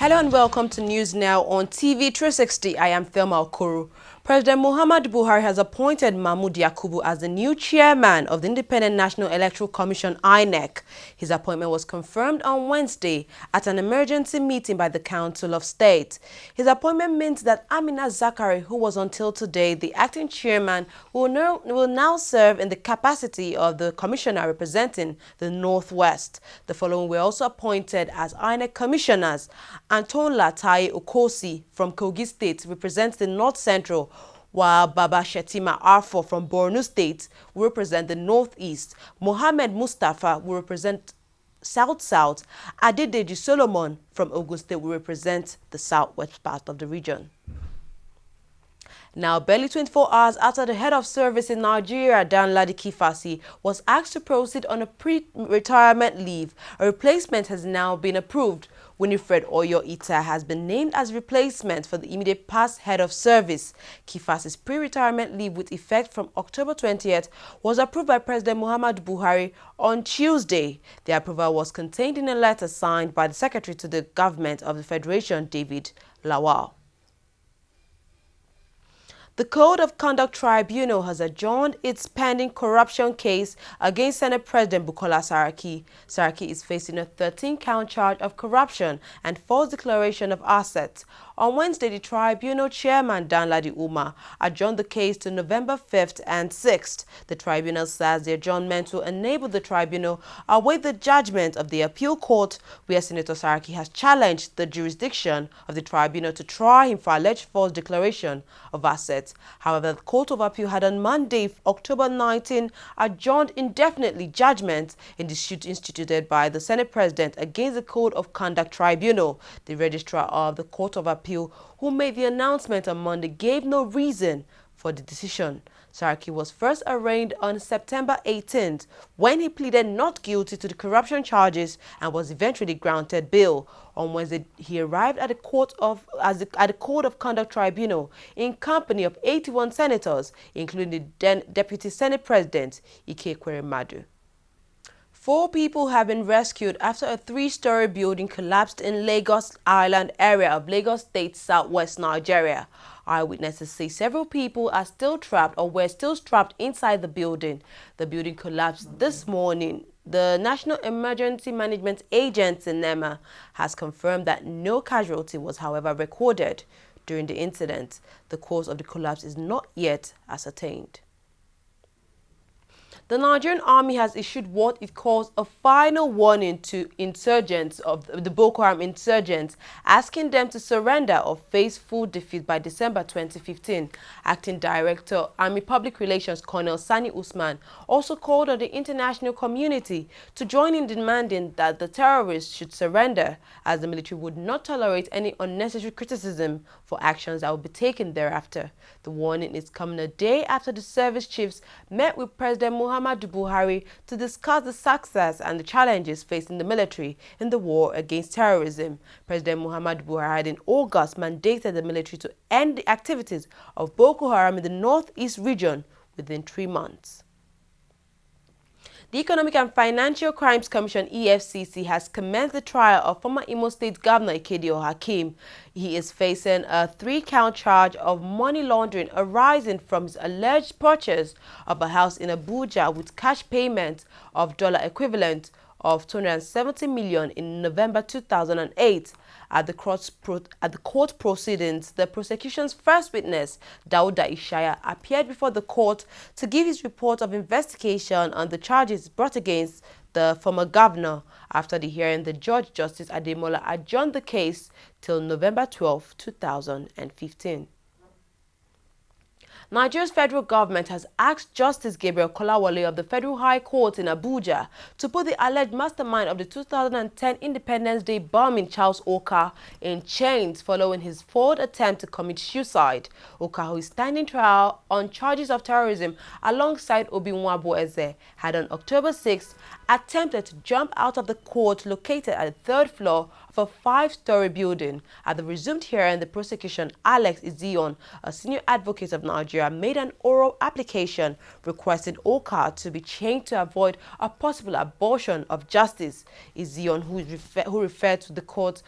Hello and welcome to News Now on TV360. I am Thelma Okoro. President Muhammadu Buhari has appointed Mahmood Yakubu as the new chairman of the Independent National Electoral Commission (INEC). His appointment was confirmed on Wednesday at an emergency meeting by the Council of State. His appointment means that Amina Zakari, who was until today the acting chairman, will now serve in the capacity of the commissioner representing the Northwest. The following were also appointed as INEC commissioners. Antola Tai Okosi from Kogi State represents the North Central, while Baba Shetima Arfo from Borno State will represent the Northeast. Mohammed Mustafa will represent South-South. Adedeji Solomon from Ogun State will represent the southwest part of the region. Now, barely 24 hours after the head of service in Nigeria, Danladi Kifasi, was asked to proceed on a pre-retirement leave, a replacement has now been approved. Winifred Oyo-Ita has been named as replacement for the immediate past head of service. Kifasi's pre-retirement leave with effect from October 20th was approved by President Muhammadu Buhari on Tuesday. The approval was contained in a letter signed by the Secretary to the Government of the Federation, David Lawal. The Code of Conduct Tribunal has adjourned its pending corruption case against Senate President Bukola Saraki. Saraki is facing a 13-count charge of corruption and false declaration of assets. On Wednesday, the tribunal chairman, Danladi Umar, adjourned the case to November 5th and 6th. The tribunal says the adjournment will enable the tribunal await the judgment of the appeal court, where Senator Saraki has challenged the jurisdiction of the tribunal to try him for alleged false declaration of assets. However, the Court of Appeal had on Monday, October 19, adjourned indefinitely judgment in the suit instituted by the Senate President against the Code of Conduct Tribunal. The registrar of the Court of Appeal, who made the announcement on Monday, gave no reason for the decision. Saraki was first arraigned on September 18th when he pleaded not guilty to the corruption charges and was eventually granted bail. On Wednesday, he arrived at the Code of Conduct Tribunal in company of 81 senators, including the then Deputy Senate President, Ike Ekweremadu. 4 people have been rescued after a 3-story building collapsed in Lagos Island area of Lagos State, southwest Nigeria. Eyewitnesses say several people are still trapped or were still trapped inside the building. The building collapsed this morning. The National Emergency Management Agency, NEMA, has confirmed that no casualty was, however, recorded during the incident. The cause of the collapse is not yet ascertained. The Nigerian army has issued what it calls a final warning to insurgents of the Boko Haram insurgents, asking them to surrender or face full defeat by December 2015. Acting Director, Army Public Relations Colonel Sani Usman also called on the international community to join in demanding that the terrorists should surrender, as the military would not tolerate any unnecessary criticism for actions that will be taken thereafter. The warning is coming a day after the service chiefs met with President Muhammadu Buhari to discuss the success and the challenges facing the military in the war against terrorism. President Muhammadu Buhari had in August mandated the military to end the activities of Boko Haram in the northeast region within 3 months. The Economic and Financial Crimes Commission (EFCC) has commenced the trial of former Imo State Governor Ikedio Hakim. He is facing a 3-count charge of money laundering arising from his alleged purchase of a house in Abuja with cash payment of dollar equivalent of 270 million in November 2008. At the court proceedings, the prosecution's first witness, Dauda Ishaya, appeared before the court to give his report of investigation on the charges brought against the former governor. After the hearing, the judge, Justice Ademola, adjourned the case till November 12, 2015. Nigeria's federal government has asked Justice Gabriel Kolawole of the Federal High Court in Abuja to put the alleged mastermind of the 2010 Independence Day bombing, Charles Oka, in chains following his failed attempt to commit suicide. Oka, who is standing trial on charges of terrorism alongside Obi Nwabueze, had on October 6th attempted to jump out of the court located at the 3rd floor of a 5-story building. At the resumed hearing, the prosecution, Alex Izion, a senior advocate of Nigeria, made an oral application requesting Oka to be chained to avoid a possible abortion of justice. Izion, who referred to the court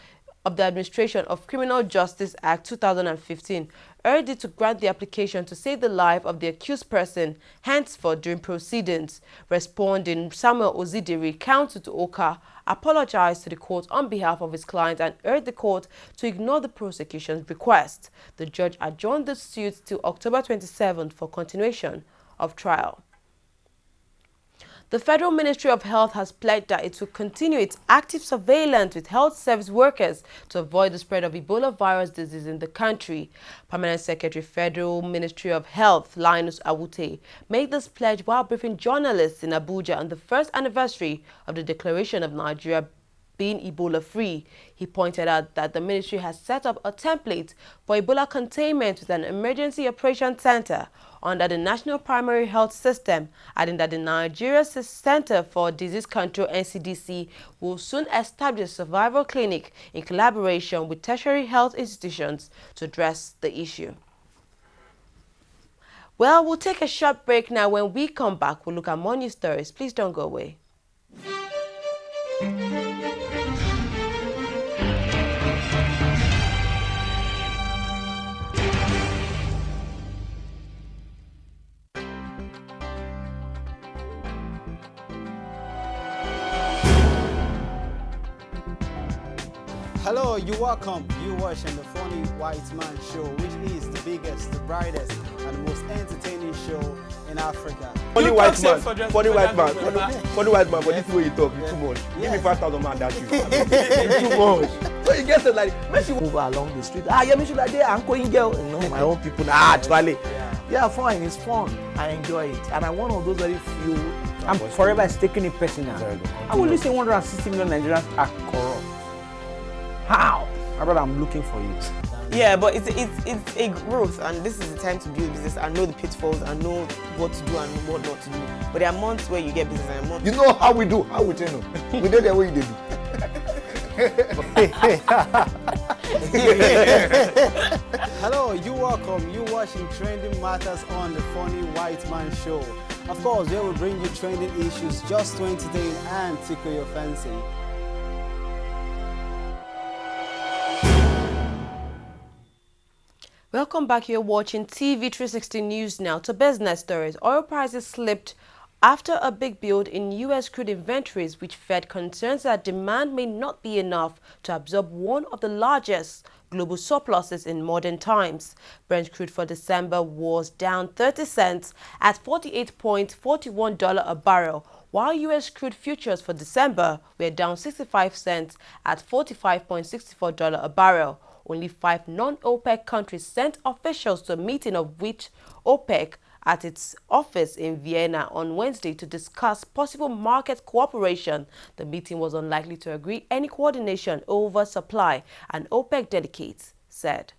of the Administration of Criminal Justice Act 2015 urged it to grant the application to save the life of the accused person henceforth during proceedings. Responding, Samuel Ozidiri, counsel to Oka, apologized to the court on behalf of his client and urged the court to ignore the prosecution's request. The judge adjourned the suit till October 27th for continuation of trial. The Federal Ministry of Health has pledged that it will continue its active surveillance with health service workers to avoid the spread of Ebola virus disease in the country. Permanent Secretary, Federal Ministry of Health, Linus Awute, made this pledge while briefing journalists in Abuja on the first anniversary of the declaration of Nigeria being Ebola-free. He pointed out that the ministry has set up a template for Ebola containment with an emergency operation center under the National Primary Health System, adding that the Nigeria Center for Disease Control (NCDC) will soon establish a survival clinic in collaboration with tertiary health institutions to address the issue. Well, we'll take a short break now. When we come back, we'll look at more news stories. Please don't go away. Hello, you're welcome. You're watching the Funny White Man Show, which is the biggest, the brightest, and the most entertaining show in Africa. Funny white man, but this way you talk, it's too much. Give me 5,000 man, that's you. It's too much. So you get it like, when you move along the street, you should like I'm going girl. You know, my own people, actually. Yeah, fine, it's fun. I enjoy it. And I'm one of those very few. I'm forever taking it personal. I will listen 160 million Nigerians are corrupt. How? My brother, I'm looking for you. Yeah, but it's a growth, and this is the time to build business. I know the pitfalls, I know what to do and what not to do. But there are months where you get business and months. You know how we do, how we tell you. We do the way you do. Hello, you're welcome. You're watching Trending Matters on the Funny White Man Show. Of course, they will bring you trending issues just to entertain and tickle your fancy. Welcome back. You're watching TV360 News now. To business stories. Oil prices slipped after a big build in U.S. crude inventories, which fed concerns that demand may not be enough to absorb one of the largest global surpluses in modern times. Brent crude for December was down 30 cents at $48.41 a barrel, while U.S. crude futures for December were down 65 cents at $45.64 a barrel. Only 5 non-OPEC countries sent officials to a meeting of which OPEC at its office in Vienna on Wednesday to discuss possible market cooperation. The meeting was unlikely to agree any coordination over supply, an OPEC delegate said.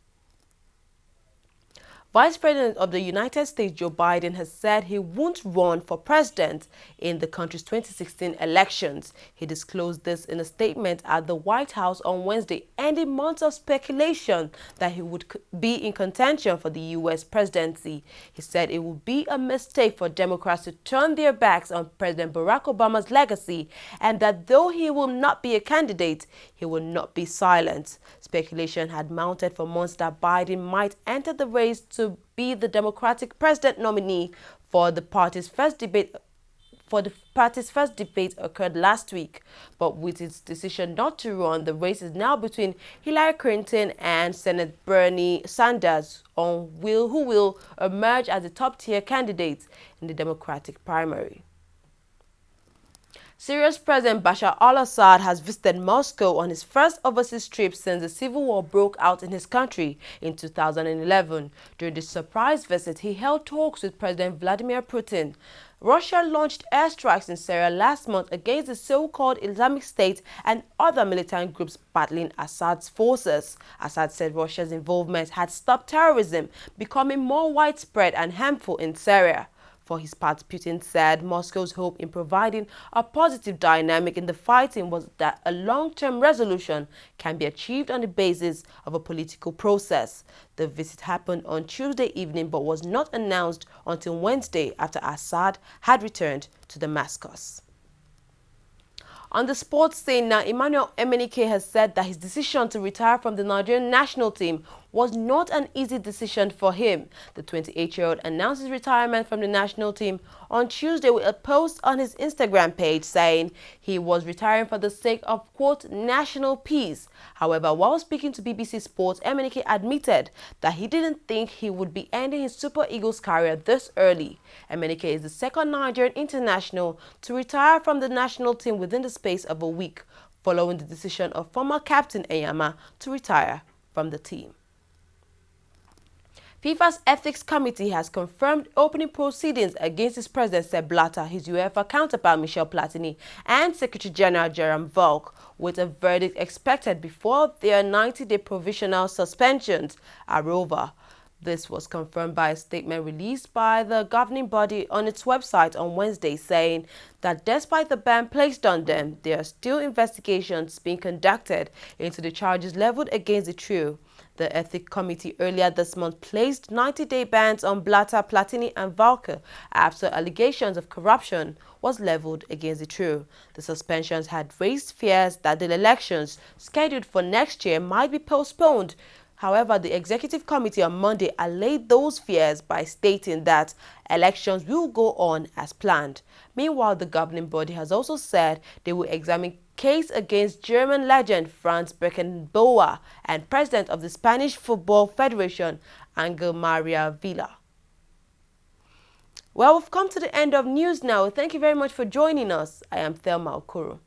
Vice President of the United States, Joe Biden, has said he won't run for president in the country's 2016 elections. He disclosed this in a statement at the White House on Wednesday, ending months of speculation that he would be in contention for the U.S. presidency. He said it would be a mistake for Democrats to turn their backs on President Barack Obama's legacy, and that though he will not be a candidate, he will not be silent. Speculation had mounted for months that Biden might enter the race to be the Democratic president nominee for the party's first debate. Occurred last week, but with its decision not to run, the race is now between Hillary Clinton and Senator Bernie Sanders on who will emerge as the top-tier candidates in the Democratic primary. Syria's President Bashar al-Assad has visited Moscow on his first overseas trip since the civil war broke out in his country in 2011. During this surprise visit, he held talks with President Vladimir Putin. Russia launched airstrikes in Syria last month against the so-called Islamic State and other militant groups battling Assad's forces. Assad said Russia's involvement had stopped terrorism becoming more widespread and harmful in Syria. For his part, Putin said Moscow's hope in providing a positive dynamic in the fighting was that a long-term resolution can be achieved on the basis of a political process. The visit happened on Tuesday evening but was not announced until Wednesday after Assad had returned to Damascus. On the sports scene now, Emmanuel Emenike has said that his decision to retire from the Nigerian national team was not an easy decision for him. The 28-year-old announced his retirement from the national team on Tuesday with a post on his Instagram page saying he was retiring for the sake of, quote, national peace. However, while speaking to BBC Sports, Emenike admitted that he didn't think he would be ending his Super Eagles career this early. Emenike is the second Nigerian international to retire from the national team within the space of a week, following the decision of former captain Enyama to retire from the team. FIFA's Ethics Committee has confirmed opening proceedings against its president Sepp Blatter, his UEFA counterpart Michel Platini, and Secretary General Jerome Valk, with a verdict expected before their 90-day provisional suspensions are over. This was confirmed by a statement released by the governing body on its website on Wednesday, saying that despite the ban placed on them, there are still investigations being conducted into the charges leveled against the trio. The Ethics Committee earlier this month placed 90-day bans on Blatter, Platini and Valker after allegations of corruption was leveled against the trio. The suspensions had raised fears that the elections scheduled for next year might be postponed. However, the Executive Committee on Monday allayed those fears by stating that elections will go on as planned. Meanwhile, the governing body has also said they will examine case against German legend Franz Beckenbauer and president of the Spanish Football Federation, Angel Maria Villa. Well, we've come to the end of news now. Thank you very much for joining us. I am Thelma Okoro.